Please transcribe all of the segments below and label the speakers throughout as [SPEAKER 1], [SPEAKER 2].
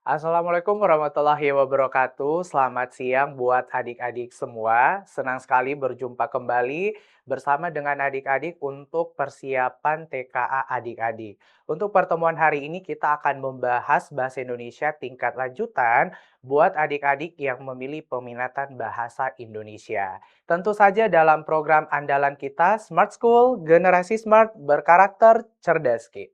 [SPEAKER 1] Assalamualaikum warahmatullahi wabarakatuh. Selamat siang buat adik-adik semua. Senang sekali berjumpa kembali bersama dengan adik-adik untuk persiapan TKA adik-adik. Untuk pertemuan hari ini kita akan membahas bahasa Indonesia tingkat lanjutan buat adik-adik yang memilih peminatan bahasa Indonesia. Tentu saja dalam program andalan kita Smart School, Generasi Smart berkarakter cerdas, Ki.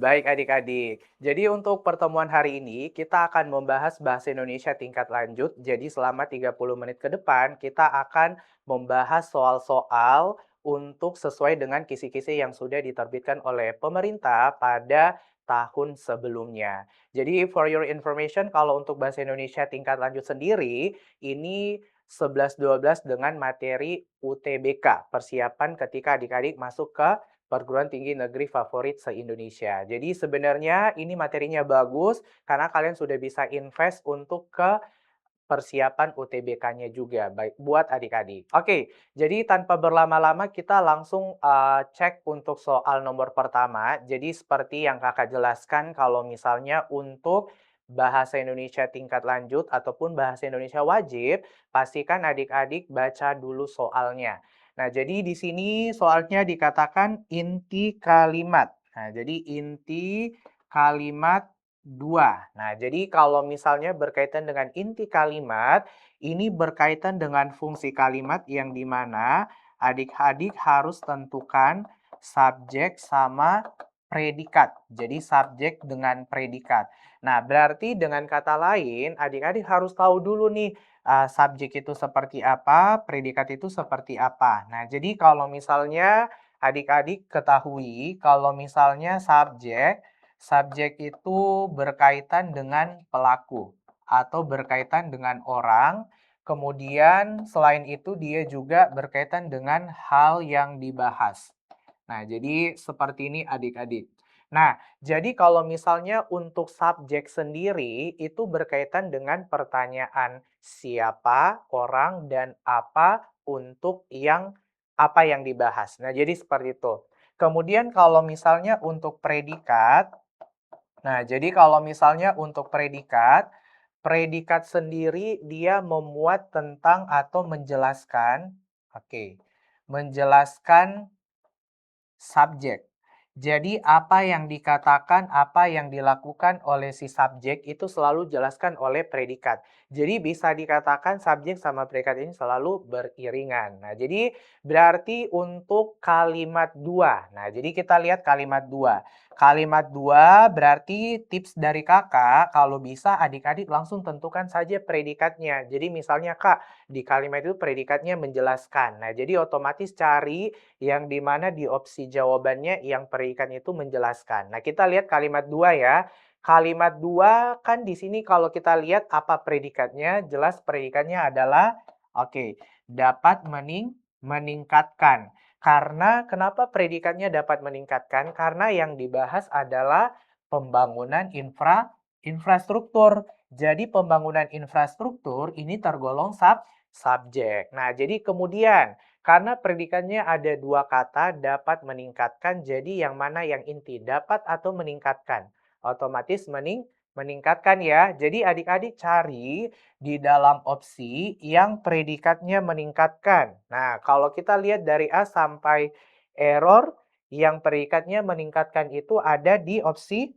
[SPEAKER 1] Baik adik-adik, jadi untuk pertemuan hari ini kita akan membahas bahasa Indonesia tingkat lanjut. Jadi selama 30 menit ke depan kita akan membahas soal-soal untuk sesuai dengan kisi-kisi yang sudah diterbitkan oleh pemerintah pada tahun sebelumnya. Jadi for your information kalau untuk bahasa Indonesia tingkat lanjut sendiri ini 11-12 dengan materi UTBK, persiapan ketika adik-adik masuk ke perguruan tinggi negeri favorit se-Indonesia. Jadi sebenarnya ini materinya bagus karena kalian sudah bisa invest untuk ke persiapan UTBK-nya juga, baik buat adik-adik. Oke, jadi tanpa berlama-lama kita langsung cek untuk soal nomor pertama. Jadi seperti yang Kakak jelaskan kalau misalnya untuk bahasa Indonesia tingkat lanjut ataupun bahasa Indonesia wajib, pastikan adik-adik baca dulu soalnya. Nah, jadi di sini soalnya dikatakan inti kalimat. Nah, jadi inti kalimat 2. Nah, jadi kalau misalnya berkaitan dengan inti kalimat, ini berkaitan dengan fungsi kalimat yang di mana adik-adik harus tentukan subjek sama predikat. Jadi subjek dengan predikat. Nah, berarti dengan kata lain, adik-adik harus tahu dulu nih subjek itu seperti apa, predikat itu seperti apa. Nah, jadi kalau misalnya adik-adik ketahui kalau misalnya subjek itu berkaitan dengan pelaku atau berkaitan dengan orang. Kemudian selain itu dia juga berkaitan dengan hal yang dibahas. Nah, jadi seperti ini adik-adik. Nah, jadi kalau misalnya untuk subjek sendiri itu berkaitan dengan pertanyaan siapa, orang, dan apa untuk apa yang dibahas. Nah, jadi seperti itu. Kemudian kalau misalnya untuk predikat, nah, jadi kalau misalnya untuk predikat, predikat sendiri dia memuat tentang atau menjelaskan, oke, menjelaskan subjek. Jadi apa yang dikatakan, apa yang dilakukan oleh si subjek itu selalu jelaskan oleh predikat. Jadi bisa dikatakan subjek sama predikat ini selalu beriringan. Nah, jadi berarti untuk kalimat dua. Nah, jadi kita lihat kalimat dua. Kalimat dua berarti tips dari kakak, kalau bisa adik-adik langsung tentukan saja predikatnya. Jadi misalnya kak, di kalimat itu predikatnya menjelaskan. Nah, jadi otomatis cari yang di mana di opsi jawabannya yang perikan itu menjelaskan. Nah, kita lihat kalimat dua ya. Kalimat dua kan di sini kalau kita lihat apa predikatnya, jelas predikatnya adalah oke, dapat meningkatkan. Karena kenapa predikatnya dapat meningkatkan? Karena yang dibahas adalah pembangunan infrastruktur. Jadi pembangunan infrastruktur ini tergolong subjek. Nah, jadi kemudian karena predikatnya ada dua kata, dapat meningkatkan, jadi yang mana yang inti, dapat atau meningkatkan? Otomatis meningkatkan ya. Jadi adik-adik cari di dalam opsi yang predikatnya meningkatkan. Nah, kalau kita lihat dari A sampai error, yang predikatnya meningkatkan itu ada di opsi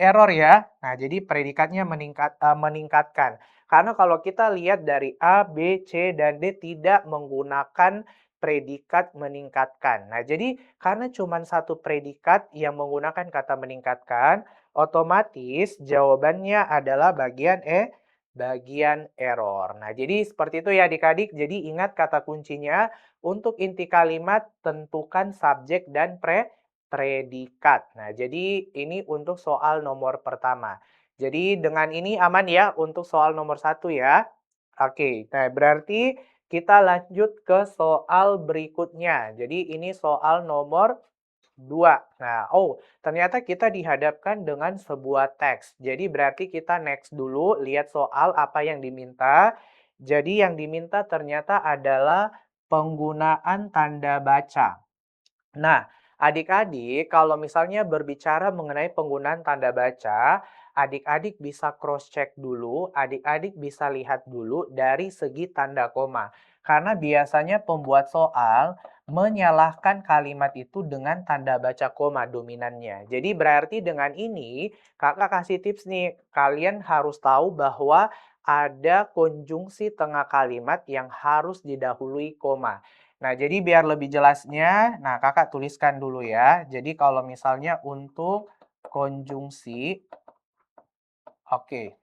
[SPEAKER 1] error ya. Nah, jadi predikatnya meningkatkan. Karena kalau kita lihat dari A, B, C, dan D tidak menggunakan predikat meningkatkan. Nah, jadi karena cuma satu predikat yang menggunakan kata meningkatkan, otomatis jawabannya adalah bagian error. Nah, jadi seperti itu ya adik-adik. Jadi ingat kata kuncinya untuk inti kalimat tentukan subjek dan predikat. Nah, jadi ini untuk soal nomor pertama. Jadi dengan ini aman ya untuk soal nomor satu ya. Oke, nah berarti kita lanjut ke soal berikutnya. Jadi ini soal nomor 2. Nah, ternyata kita dihadapkan dengan sebuah teks. Jadi berarti kita next dulu, lihat soal apa yang diminta. Jadi yang diminta ternyata adalah penggunaan tanda baca. Nah, Adik-adik, kalau misalnya berbicara mengenai penggunaan tanda baca, adik-adik bisa cross-check dulu, adik-adik bisa lihat dulu dari segi tanda koma. Karena biasanya pembuat soal menyalahkan kalimat itu dengan tanda baca koma dominannya. Jadi berarti dengan ini, kakak kasih tips nih, kalian harus tahu bahwa ada konjungsi tengah kalimat yang harus didahului koma. Nah, jadi biar lebih jelasnya, nah kakak tuliskan dulu ya. Jadi kalau misalnya untuk konjungsi, oke,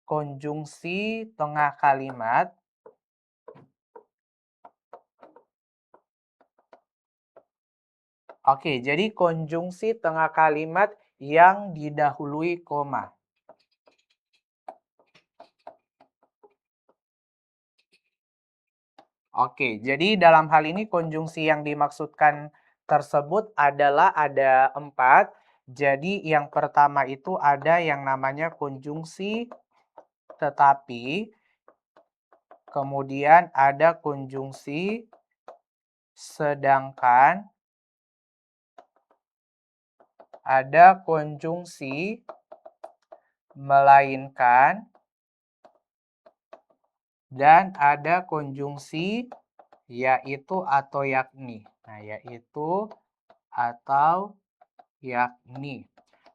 [SPEAKER 1] konjungsi tengah kalimat, oke, jadi konjungsi tengah kalimat yang didahului koma. Oke, jadi dalam hal ini konjungsi yang dimaksudkan tersebut adalah ada 4. Jadi yang pertama itu ada yang namanya konjungsi tetapi, kemudian ada konjungsi sedangkan, ada konjungsi melainkan, dan ada konjungsi yaitu atau yakni. Nah, yaitu atau yakni.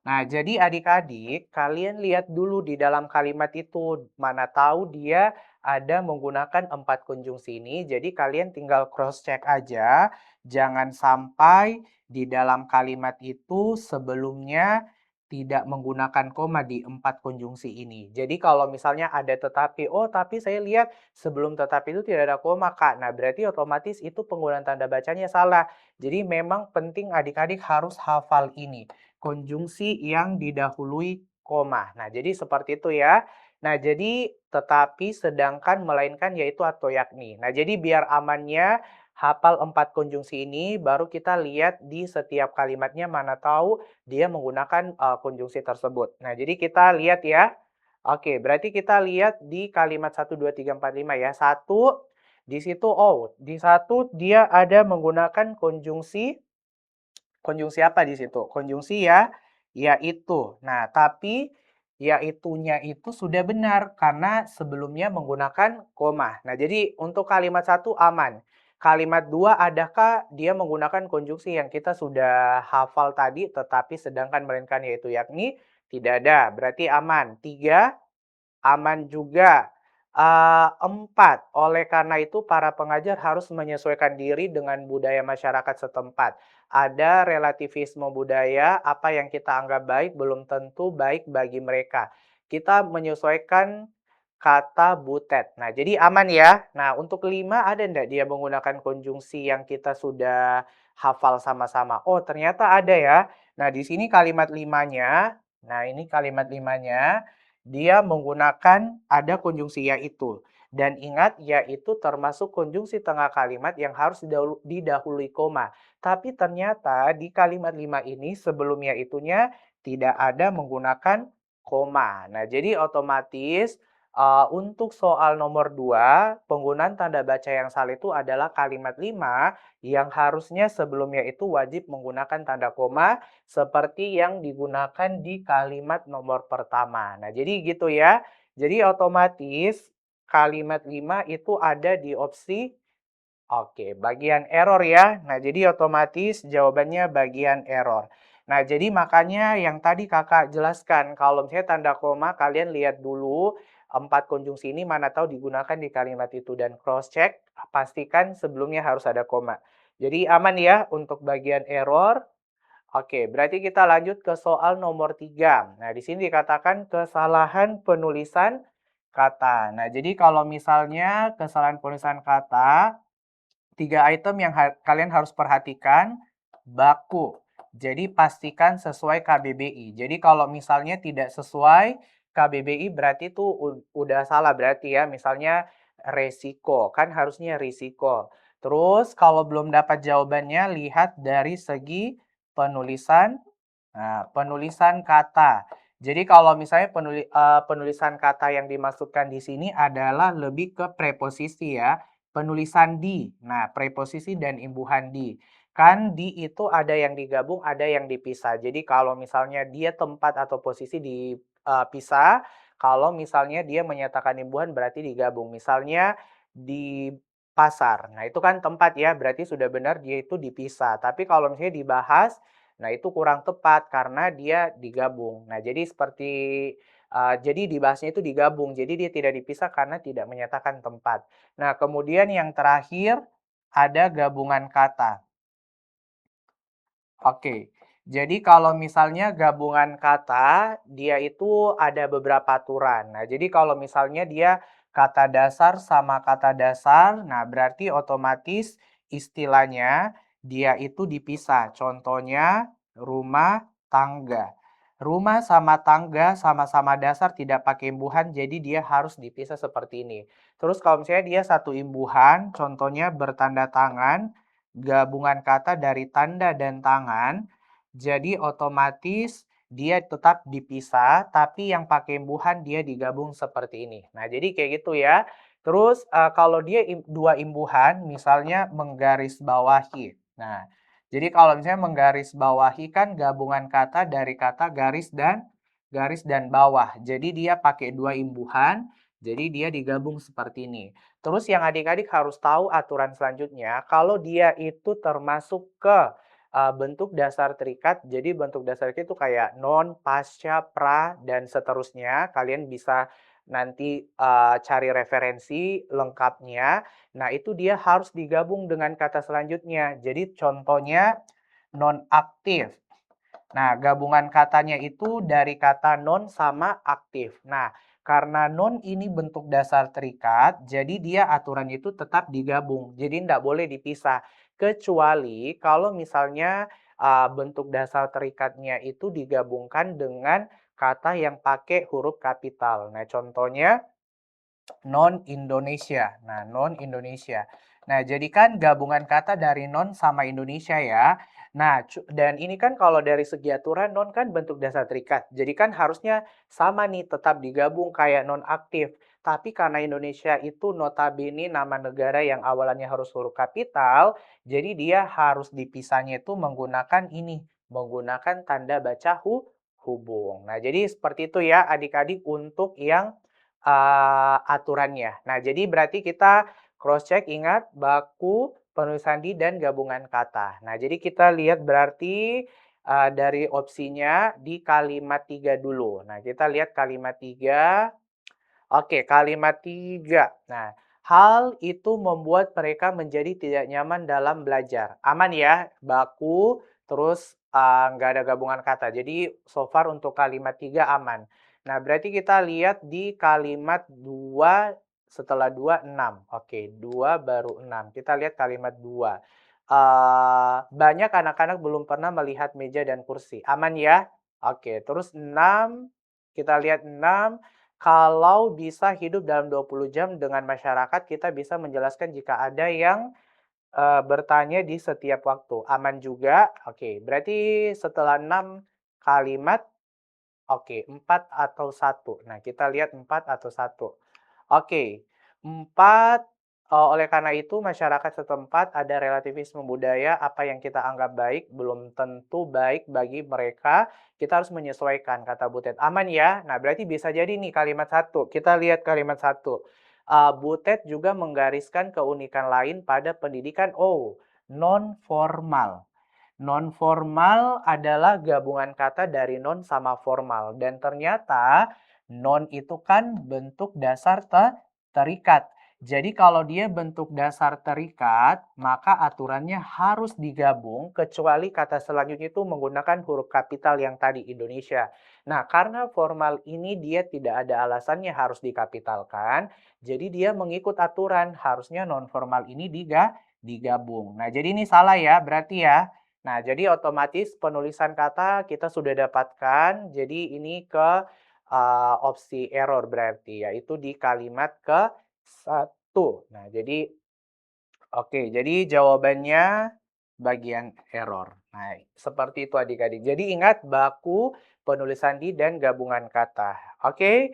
[SPEAKER 1] Nah, jadi adik-adik, kalian lihat dulu di dalam kalimat itu. Mana tahu dia ada menggunakan 4 konjungsi ini. Jadi kalian tinggal cross-check aja. Jangan sampai di dalam kalimat itu sebelumnya tidak menggunakan koma di 4 konjungsi ini. Jadi kalau misalnya ada tetapi, oh tapi saya lihat sebelum tetapi itu tidak ada koma, Kak. Nah, berarti otomatis itu penggunaan tanda bacanya salah. Jadi memang penting adik-adik harus hafal ini. Konjungsi yang didahului koma. Nah, jadi seperti itu ya. Nah, jadi tetapi, sedangkan, melainkan, yaitu, atau yakni. Nah, jadi biar amannya hafal 4 konjungsi ini, baru kita lihat di setiap kalimatnya mana tahu dia menggunakan konjungsi tersebut. Nah, jadi kita lihat ya. Oke, berarti kita lihat di kalimat 1, 2, 3, 4, 5 ya. Satu, di situ, oh, di satu dia ada menggunakan konjungsi. Konjungsi apa di situ? Konjungsi ya, yaitu. Nah, tapi yaitunya itu sudah benar karena sebelumnya menggunakan koma. Nah, jadi untuk kalimat 1 aman. Kalimat 2 adakah dia menggunakan konjungsi yang kita sudah hafal tadi tetapi sedangkan melainkan yaitu yakni? Tidak ada, berarti aman. 3 aman juga. 4, oleh karena itu para pengajar harus menyesuaikan diri dengan budaya masyarakat setempat. Ada relativisme budaya, apa yang kita anggap baik belum tentu baik bagi mereka. Kita menyesuaikan kata butet. Nah, jadi aman ya. Nah, untuk 5 ada enggak dia menggunakan konjungsi yang kita sudah hafal sama-sama? Oh, ternyata ada ya. Nah, di sini kalimat 5-nya, nah ini kalimat 5-nya, dia menggunakan ada konjungsi yaitu. Dan ingat, yaitu termasuk konjungsi tengah kalimat yang harus didahului koma. Tapi ternyata di kalimat 5 ini sebelum yaitunya tidak ada menggunakan koma. Nah, jadi otomatis untuk soal nomor 2, penggunaan tanda baca yang salah itu adalah kalimat 5 yang harusnya sebelumnya itu wajib menggunakan tanda koma seperti yang digunakan di kalimat nomor pertama. Nah, jadi gitu ya. Jadi otomatis kalimat 5 itu ada di opsi oke, bagian error ya. Nah, jadi otomatis jawabannya bagian error. Nah, jadi makanya yang tadi kakak jelaskan, kalau misalnya tanda koma, kalian lihat dulu 4 konjungsi ini mana tahu digunakan di kalimat itu dan cross-check, pastikan sebelumnya harus ada koma. Jadi aman ya untuk bagian error. Oke, berarti kita lanjut ke soal nomor 3. Nah, di sini dikatakan kesalahan penulisan kata. Nah, jadi kalau misalnya kesalahan penulisan kata, 3 item yang kalian harus perhatikan, baku. Jadi pastikan sesuai KBBI. Jadi kalau misalnya tidak sesuai KBBI berarti itu udah salah berarti ya. Misalnya resiko, kan harusnya risiko. Terus kalau belum dapat jawabannya, lihat dari segi penulisan. Nah, penulisan kata. Jadi kalau misalnya penulisan kata yang dimaksudkan di sini adalah lebih ke preposisi ya. Penulisan di. Nah, preposisi dan imbuhan di. Kan di itu ada yang digabung, ada yang dipisah. Jadi kalau misalnya dia tempat atau posisi dipisah, kalau misalnya dia menyatakan imbuhan berarti digabung. Misalnya di pasar, nah itu kan tempat ya, berarti sudah benar dia itu dipisah. Tapi kalau misalnya dibahas, nah itu kurang tepat karena dia digabung. Nah jadi jadi dibahasnya itu digabung, jadi dia tidak dipisah karena tidak menyatakan tempat. Nah kemudian yang terakhir ada gabungan kata. Oke, jadi kalau misalnya gabungan kata, dia itu ada beberapa aturan. Nah, jadi kalau misalnya dia kata dasar sama kata dasar, nah berarti otomatis istilahnya dia itu dipisah. Contohnya rumah tangga. Rumah sama tangga sama-sama dasar tidak pakai imbuhan, jadi dia harus dipisah seperti ini. Terus kalau misalnya dia satu imbuhan, contohnya bertanda tangan, gabungan kata dari tanda dan tangan, jadi otomatis dia tetap dipisah, tapi yang pakai imbuhan dia digabung seperti ini. Nah, jadi kayak gitu ya. Terus kalau dia dua imbuhan, misalnya menggarisbawahi. Nah, jadi kalau misalnya menggarisbawahi kan gabungan kata dari kata garis dan bawah. Jadi dia pakai dua imbuhan, jadi dia digabung seperti ini. Terus yang adik-adik harus tahu aturan selanjutnya, kalau dia itu termasuk ke bentuk dasar terikat, jadi bentuk dasar terikat itu kayak non, pasca, pra, dan seterusnya. Kalian bisa nanti cari referensi lengkapnya. Nah, itu dia harus digabung dengan kata selanjutnya. Jadi contohnya non-aktif. Nah, gabungan katanya itu dari kata non sama aktif. Nah, karena non ini bentuk dasar terikat, jadi dia aturannya itu tetap digabung. Jadi tidak boleh dipisah. Kecuali kalau misalnya bentuk dasar terikatnya itu digabungkan dengan kata yang pakai huruf kapital. Nah, contohnya non-Indonesia. Nah, non-Indonesia. Nah, jadi kan gabungan kata dari non sama Indonesia ya. Nah, dan ini kan kalau dari segi aturan non kan bentuk dasar terikat. Jadi kan harusnya sama nih tetap digabung kayak non aktif. Tapi karena Indonesia itu notabene nama negara yang awalannya harus huruf kapital, jadi dia harus dipisahnya itu menggunakan ini, menggunakan tanda baca hubung. Nah, jadi seperti itu ya adik-adik untuk yang aturannya. Nah, jadi berarti kita cross check ingat baku, penulis sandi, dan gabungan kata. Nah, jadi kita lihat berarti dari opsinya di kalimat 3 dulu. Nah, kita lihat kalimat 3. Oke, kalimat 3. Nah, hal itu membuat mereka menjadi tidak nyaman dalam belajar. Aman ya, baku, terus nggak ada gabungan kata. Jadi, so far untuk kalimat 3 aman. Nah, berarti kita lihat di kalimat 2, setelah 2, 6. Oke, 2 baru 6. Kita lihat kalimat 2. Banyak anak-anak belum pernah melihat meja dan kursi. Aman ya? Oke, terus 6, kita lihat 6. Kalau bisa hidup dalam 20 jam dengan masyarakat, kita bisa menjelaskan jika ada yang bertanya di setiap waktu. Aman juga? Oke, berarti setelah 6 kalimat, oke, 4 atau satu. Nah, kita lihat 4 atau satu. Oke, 4, oleh karena itu masyarakat setempat ada relativisme budaya, apa yang kita anggap baik belum tentu baik bagi mereka, kita harus menyesuaikan, kata Butet. Aman ya? Nah, berarti bisa jadi nih kalimat satu. Kita lihat kalimat satu. Butet juga menggariskan keunikan lain pada pendidikan, non formal. Non formal adalah gabungan kata dari non sama formal. Dan ternyata non itu kan bentuk dasar terikat. Jadi kalau dia bentuk dasar terikat, maka aturannya harus digabung kecuali kata selanjutnya itu menggunakan huruf kapital yang tadi Indonesia. Nah, karena formal ini dia tidak ada alasannya harus dikapitalkan, jadi dia mengikut aturan harusnya non formal ini digabung. Nah, jadi ini salah ya, berarti ya. Nah, jadi otomatis penulisan kata kita sudah dapatkan. Jadi ini ke opsi error berarti, yaitu di kalimat ke satu. Nah, jadi oke, jadi jawabannya bagian error. Nah, seperti itu adik-adik. Jadi ingat baku, penulis sandi, dan gabungan kata. Oke,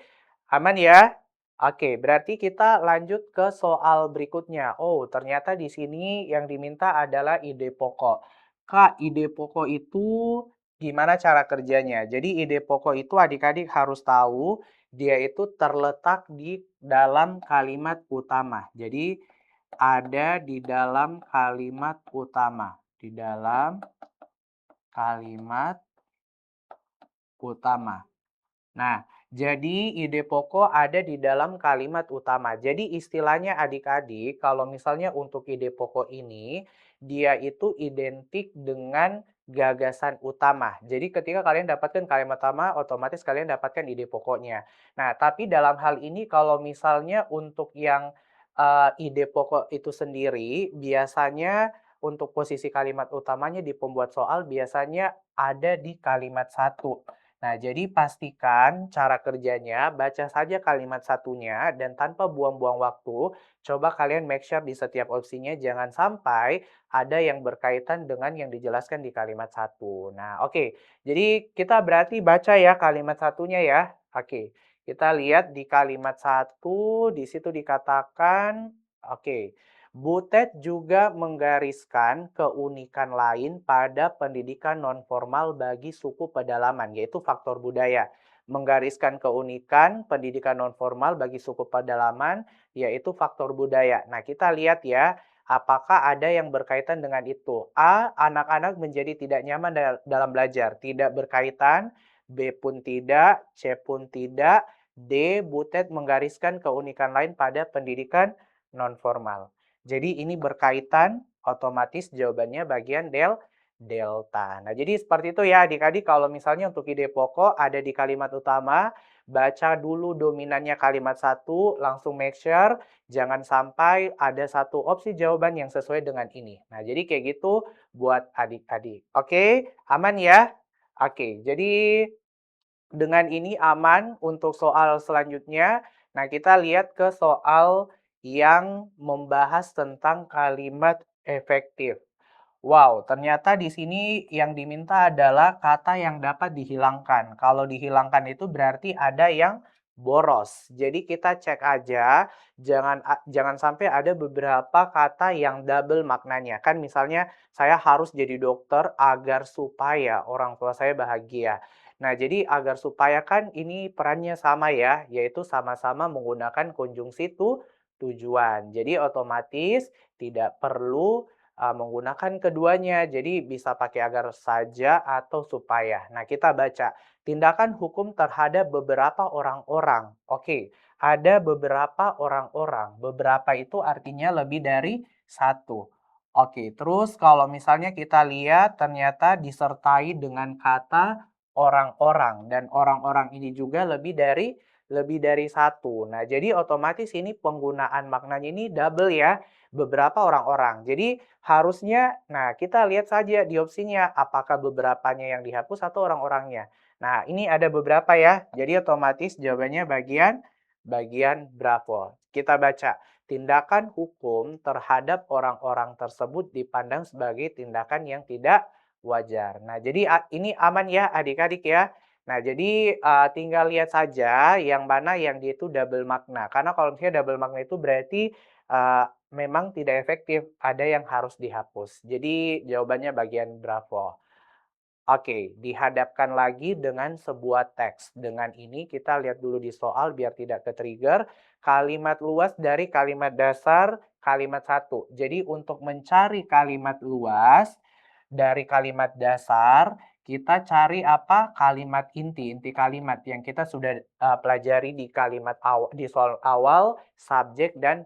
[SPEAKER 1] aman ya? Oke, berarti kita lanjut ke soal berikutnya. Oh, ternyata di sini yang diminta adalah ide pokok. Kak, ide pokok itu gimana cara kerjanya? Jadi ide pokok itu adik-adik harus tahu dia itu terletak di dalam kalimat utama. Jadi ada di dalam kalimat utama. Di dalam kalimat utama. Nah, jadi ide pokok ada di dalam kalimat utama. Jadi istilahnya adik-adik, kalau misalnya untuk ide pokok ini, dia itu identik dengan gagasan utama. Jadi ketika kalian dapatkan kalimat utama, otomatis kalian dapatkan ide pokoknya. Nah, tapi dalam hal ini kalau misalnya untuk yang ide pokok itu sendiri, biasanya untuk posisi kalimat utamanya di pembuat soal biasanya ada di kalimat satu. Nah, jadi pastikan cara kerjanya, baca saja kalimat satunya dan tanpa buang-buang waktu, coba kalian make sure di setiap opsinya jangan sampai ada yang berkaitan dengan yang dijelaskan di kalimat satu. Nah, oke. Jadi kita berarti baca ya kalimat satunya ya. Oke. Kita lihat di kalimat satu, di situ dikatakan, oke. Butet juga menggariskan keunikan lain pada pendidikan nonformal bagi suku pedalaman, yaitu faktor budaya. Menggariskan keunikan pendidikan nonformal bagi suku pedalaman, yaitu faktor budaya. Nah, kita lihat ya, apakah ada yang berkaitan dengan itu? A. Anak-anak menjadi tidak nyaman dalam belajar. Tidak berkaitan. B pun tidak. C pun tidak. D. Butet menggariskan keunikan lain pada pendidikan nonformal. Jadi ini berkaitan, otomatis jawabannya bagian delta. Nah, jadi seperti itu ya adik-adik kalau misalnya untuk ide pokok ada di kalimat utama, baca dulu dominannya kalimat satu, langsung make sure jangan sampai ada satu opsi jawaban yang sesuai dengan ini. Nah, jadi kayak gitu buat adik-adik. Oke, aman ya? Oke, jadi dengan ini aman untuk soal selanjutnya. Nah, kita lihat ke soal yang membahas tentang kalimat efektif. Wow, ternyata di sini yang diminta adalah kata yang dapat dihilangkan. Kalau dihilangkan itu berarti ada yang boros. Jadi kita cek aja, jangan sampai ada beberapa kata yang double maknanya. Kan misalnya saya harus jadi dokter agar supaya orang tua saya bahagia. Nah, jadi agar supaya kan ini perannya sama ya, yaitu sama-sama menggunakan konjungsi tujuan. Jadi otomatis tidak perlu menggunakan keduanya. Jadi bisa pakai agar saja atau supaya. Nah, kita baca. Tindakan hukum terhadap beberapa orang-orang. Oke, ada beberapa orang-orang. Beberapa itu artinya lebih dari satu. Oke, terus kalau misalnya kita lihat ternyata disertai dengan kata orang-orang dan orang-orang ini juga lebih dari satu. Nah, jadi otomatis ini penggunaan maknanya ini double ya, beberapa orang-orang. Jadi harusnya, nah kita lihat saja di opsinya, apakah beberapanya yang dihapus atau orang-orangnya. Nah, ini ada beberapa ya, jadi otomatis jawabannya bagian bravo. Kita baca, tindakan hukum terhadap orang-orang tersebut dipandang sebagai tindakan yang tidak wajar. Nah, jadi ini aman ya adik-adik ya. Nah, jadi tinggal lihat saja yang mana yang dia itu double makna. Karena kalau misalnya double makna itu berarti memang tidak efektif, ada yang harus dihapus. Jadi jawabannya bagian bravo. Oke, dihadapkan lagi dengan sebuah teks. Dengan ini kita lihat dulu di soal biar tidak ke-trigger. Kalimat luas dari kalimat dasar kalimat satu. Jadi untuk mencari kalimat luas dari kalimat dasar, kita cari apa? Kalimat inti, inti kalimat yang kita sudah pelajari di kalimat awal, di soal awal, subjek dan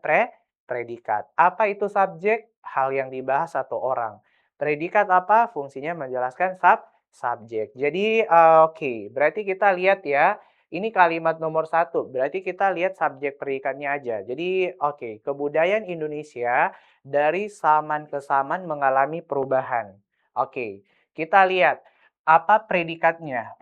[SPEAKER 1] predikat. Apa itu subjek? Hal yang dibahas atau orang. Predikat apa? Fungsinya menjelaskan subjek. Jadi, oke, berarti kita lihat ya, ini kalimat nomor satu. Berarti kita lihat subjek predikatnya aja. Jadi, oke, kebudayaan Indonesia dari zaman ke zaman mengalami perubahan. Oke, kita lihat apa predikatnya?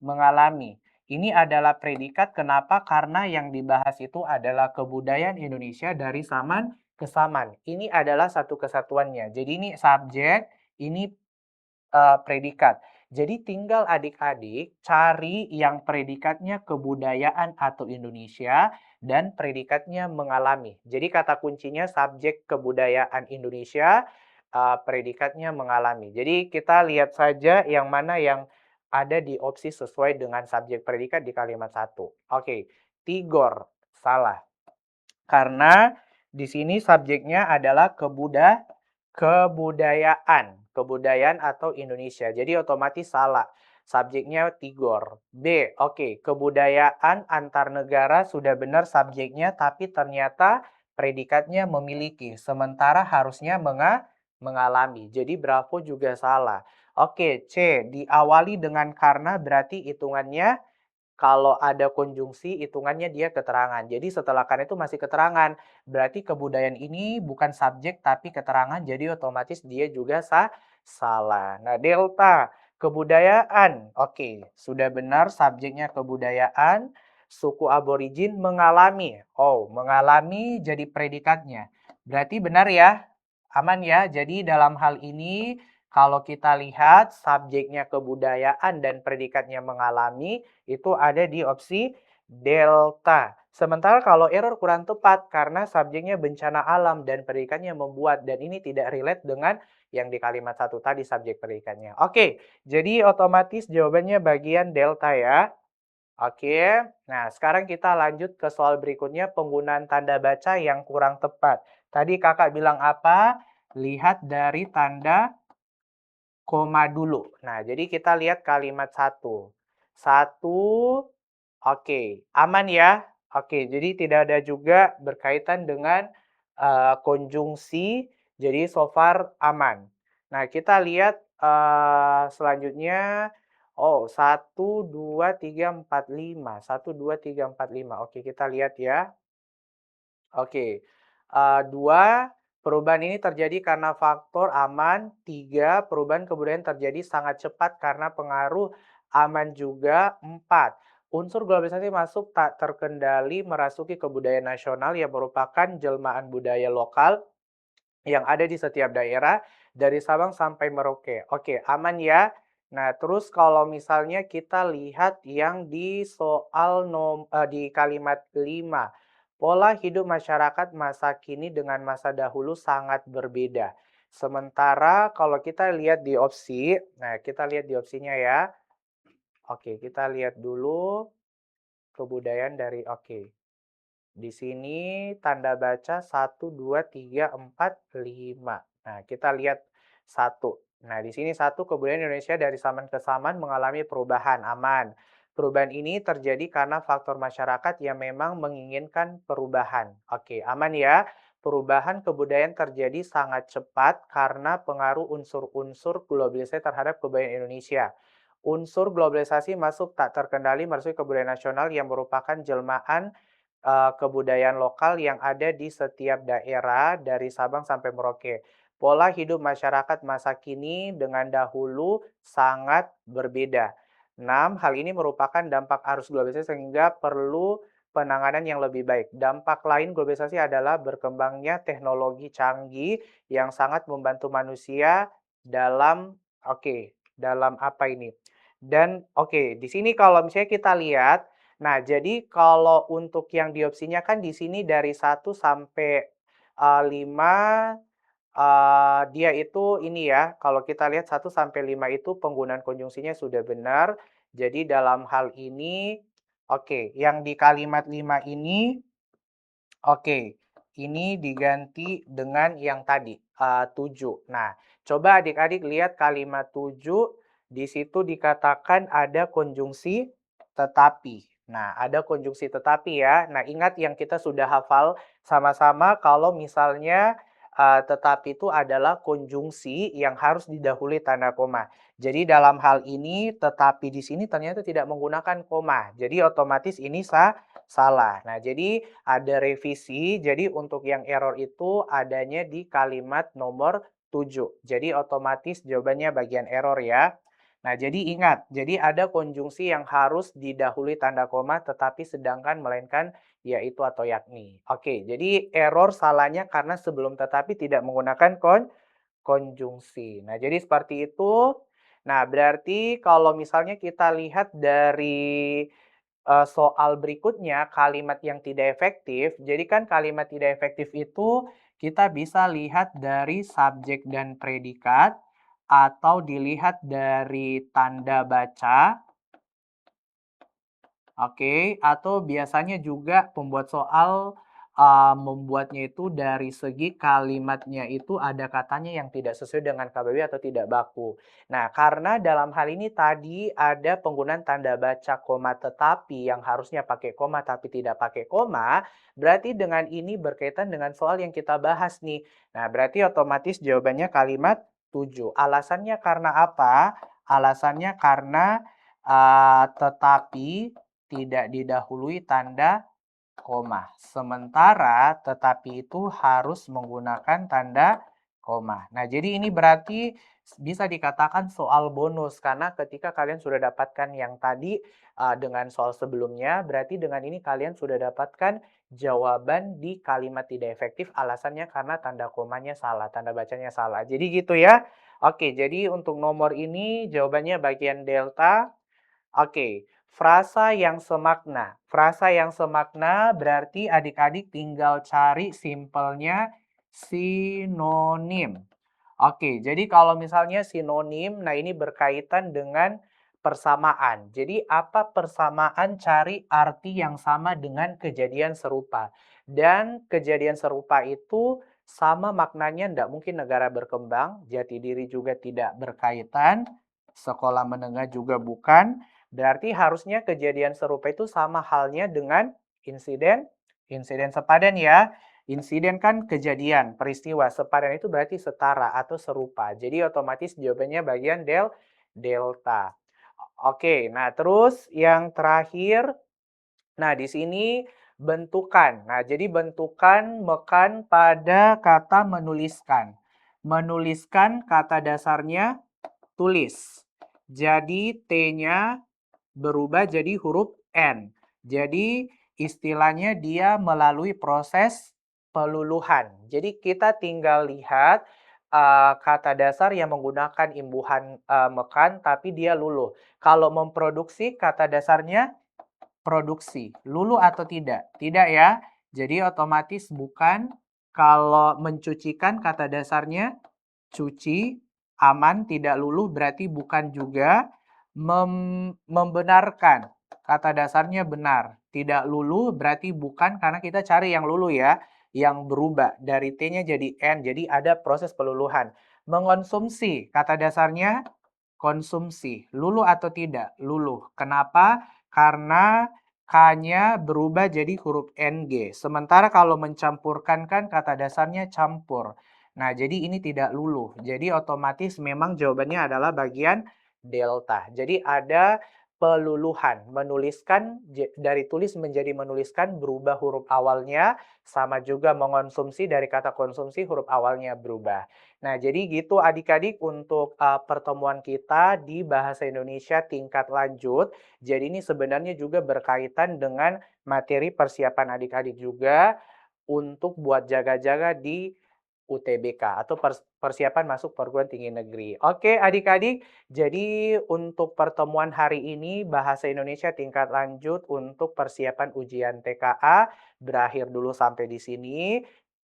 [SPEAKER 1] Mengalami. Ini adalah predikat kenapa? Karena yang dibahas itu adalah kebudayaan Indonesia dari zaman ke zaman. Ini adalah satu kesatuannya. Jadi ini subjek, ini predikat. Jadi tinggal adik-adik cari yang predikatnya kebudayaan atau Indonesia dan predikatnya mengalami. Jadi kata kuncinya subjek kebudayaan Indonesia, predikatnya mengalami. Jadi kita lihat saja yang mana yang ada di opsi sesuai dengan subjek predikat di kalimat satu. Oke, Tigor, salah. Karena di sini subjeknya adalah kebudayaan. Kebudayaan atau Indonesia. Jadi otomatis salah. Subjeknya Tigor. B, oke. Kebudayaan antar negara sudah benar subjeknya, tapi ternyata predikatnya memiliki. Sementara harusnya mengalami. Jadi Bravo juga salah. Oke, C. Diawali dengan karena berarti hitungannya kalau ada konjungsi, hitungannya dia keterangan. Jadi setelah kan itu masih keterangan. Berarti kebudayaan ini bukan subjek tapi keterangan, jadi otomatis dia juga salah. Nah, delta, kebudayaan. Oke, sudah benar subjeknya kebudayaan. Suku aborigin mengalami. Oh, mengalami jadi predikatnya. Berarti benar ya? Aman ya? Jadi dalam hal ini kalau kita lihat subjeknya kebudayaan dan predikatnya mengalami, itu ada di opsi delta. Sementara kalau error kurang tepat karena subjeknya bencana alam dan predikatnya membuat, dan ini tidak relate dengan yang di kalimat satu tadi subjek predikatnya. Oke, jadi otomatis jawabannya bagian delta ya. Oke, nah sekarang kita lanjut ke soal berikutnya, penggunaan tanda baca yang kurang tepat. Tadi kakak bilang apa? Lihat dari tanda koma dulu. Nah, jadi kita lihat kalimat satu. Satu, oke, aman ya? Oke, jadi tidak ada juga berkaitan dengan konjungsi, jadi so far aman. Nah, kita lihat selanjutnya, oh, satu, dua, tiga, empat, lima. Satu, dua, tiga, empat, lima. Oke, kita lihat ya. Oke, 2, perubahan ini terjadi karena faktor aman. 3, perubahan kebudayaan terjadi sangat cepat karena pengaruh aman juga. 4, unsur globalisasi masuk tak terkendali merasuki kebudayaan nasional yang merupakan jelmaan budaya lokal yang ada di setiap daerah dari Sabang sampai Merauke. Oke, aman ya. Nah, terus kalau misalnya kita lihat yang di soal di kalimat 5. Pola hidup masyarakat masa kini dengan masa dahulu sangat berbeda. Sementara kalau kita lihat di opsi, nah kita lihat di opsinya ya. Oke, kita lihat dulu kebudayaan dari oke. Di sini tanda baca satu 2 3 4 5. Nah, kita lihat satu. Nah, di sini satu, kebudayaan Indonesia dari zaman ke zaman mengalami perubahan, aman. Perubahan ini terjadi karena faktor masyarakat yang memang menginginkan perubahan. Oke, aman ya. Perubahan kebudayaan terjadi sangat cepat karena pengaruh unsur-unsur globalisasi terhadap kebudayaan Indonesia. Unsur globalisasi masuk tak terkendali masuk kebudayaan nasional yang merupakan jelmaan kebudayaan lokal yang ada di setiap daerah dari Sabang sampai Merauke. Pola hidup masyarakat masa kini dengan dahulu sangat berbeda. 6, hal ini merupakan dampak arus globalisasi sehingga perlu penanganan yang lebih baik. Dampak lain globalisasi adalah berkembangnya teknologi canggih yang sangat membantu manusia dalam dalam apa ini? Dan di sini kalau misalnya kita lihat. Nah, jadi kalau untuk yang diopsinya kan di sini dari satu sampai 5, dia itu ini ya, kalau kita lihat satu sampai 5 itu penggunaan konjungsinya sudah benar. Jadi dalam hal ini, yang di kalimat 5 ini, ini diganti dengan yang tadi, 7. Nah, coba adik-adik lihat kalimat 7, di situ dikatakan ada konjungsi tetapi. Nah, ada konjungsi tetapi ya. Nah, ingat yang kita sudah hafal sama-sama kalau misalnya tetapi itu adalah konjungsi yang harus didahului tanda koma. Jadi dalam hal ini tetapi di sini ternyata tidak menggunakan koma. Jadi otomatis ini salah. Nah, jadi ada revisi. Jadi untuk yang error itu adanya di kalimat nomor 7. Jadi otomatis jawabannya bagian error ya. Nah, jadi ingat, jadi ada konjungsi yang harus didahului tanda koma tetapi sedangkan melainkan yaitu atau yakni. Oke, jadi error salahnya karena sebelum tetapi tidak menggunakan konjungsi. Nah, jadi seperti itu. Nah, berarti kalau misalnya kita lihat dari soal berikutnya, kalimat yang tidak efektif. Jadi kan kalimat tidak efektif itu kita bisa lihat dari subjek dan predikat atau dilihat dari tanda baca. Oke, atau biasanya juga pembuat soal, membuatnya itu dari segi kalimatnya itu ada katanya yang tidak sesuai dengan KBBI atau tidak baku. Nah, karena dalam hal ini tadi ada penggunaan tanda baca koma tetapi yang harusnya pakai koma tapi tidak pakai koma, berarti dengan ini berkaitan dengan soal yang kita bahas nih. Nah, berarti otomatis jawabannya kalimat 7. Alasannya karena apa? Alasannya karena, tetapi tidak didahului tanda koma. Sementara tetapi itu harus menggunakan tanda koma. Nah, jadi ini berarti bisa dikatakan soal bonus karena ketika kalian sudah dapatkan yang tadi dengan soal sebelumnya, berarti dengan ini kalian sudah dapatkan jawaban di kalimat tidak efektif alasannya karena tanda komanya salah, tanda bacanya salah. Jadi gitu ya. Oke, jadi untuk nomor ini jawabannya bagian delta. Oke, frasa yang semakna. Frasa yang semakna berarti adik-adik tinggal cari simpelnya sinonim. Oke, jadi kalau misalnya sinonim, nah ini berkaitan dengan persamaan. Jadi apa persamaan cari arti yang sama dengan kejadian serupa. Dan kejadian serupa itu sama maknanya, tidak mungkin negara berkembang, jati diri juga tidak berkaitan, sekolah menengah juga bukan. Berarti harusnya kejadian serupa itu sama halnya dengan insiden, insiden sepadan ya. Insiden kan kejadian, peristiwa. Sepadan itu berarti setara atau serupa. Jadi otomatis jawabannya bagian delta. Oke, nah terus yang terakhir, nah di sini bentukan. Nah, jadi bentukan mekan pada kata menuliskan. Menuliskan kata dasarnya tulis. Jadi T-nya berubah jadi huruf N. Jadi istilahnya dia melalui proses peluluhan. Jadi kita tinggal lihat kata dasar yang menggunakan imbuhan mekan tapi dia luluh. Kalau memproduksi kata dasarnya produksi. Luluh atau tidak? Tidak ya. Jadi otomatis bukan. Kalau mencucikan kata dasarnya cuci, aman, tidak luluh berarti bukan juga. Membenarkan, kata dasarnya benar. Tidak luluh berarti bukan karena kita cari yang luluh ya. Yang berubah dari T-nya jadi N, jadi ada proses peluluhan. Mengonsumsi, kata dasarnya konsumsi. Luluh atau tidak? Luluh. Kenapa? Karena K-nya berubah jadi huruf NG. Sementara kalau mencampurkan kan kata dasarnya campur. Nah, jadi ini tidak luluh. Jadi otomatis memang jawabannya adalah bagian delta. Jadi ada peluluhan. Menuliskan dari tulis menjadi menuliskan berubah huruf awalnya. Sama juga mengonsumsi dari kata konsumsi huruf awalnya berubah. Nah, jadi gitu adik-adik untuk pertemuan kita di Bahasa Indonesia tingkat lanjut. Jadi ini sebenarnya juga berkaitan dengan materi persiapan adik-adik juga untuk buat jaga-jaga di UTBK atau persiapan masuk perguruan tinggi negeri. Oke, adik-adik, jadi untuk pertemuan hari ini Bahasa Indonesia tingkat lanjut untuk persiapan ujian TKA berakhir dulu sampai di sini.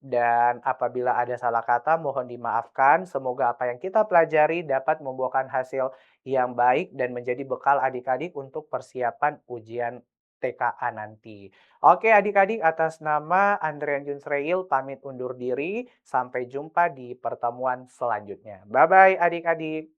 [SPEAKER 1] Dan apabila ada salah kata mohon dimaafkan. Semoga apa yang kita pelajari dapat membuahkan hasil yang baik dan menjadi bekal adik-adik untuk persiapan ujian TKA nanti. Oke adik-adik, atas nama Andrian Junsreil pamit undur diri. Sampai jumpa di pertemuan selanjutnya. Bye-bye adik-adik.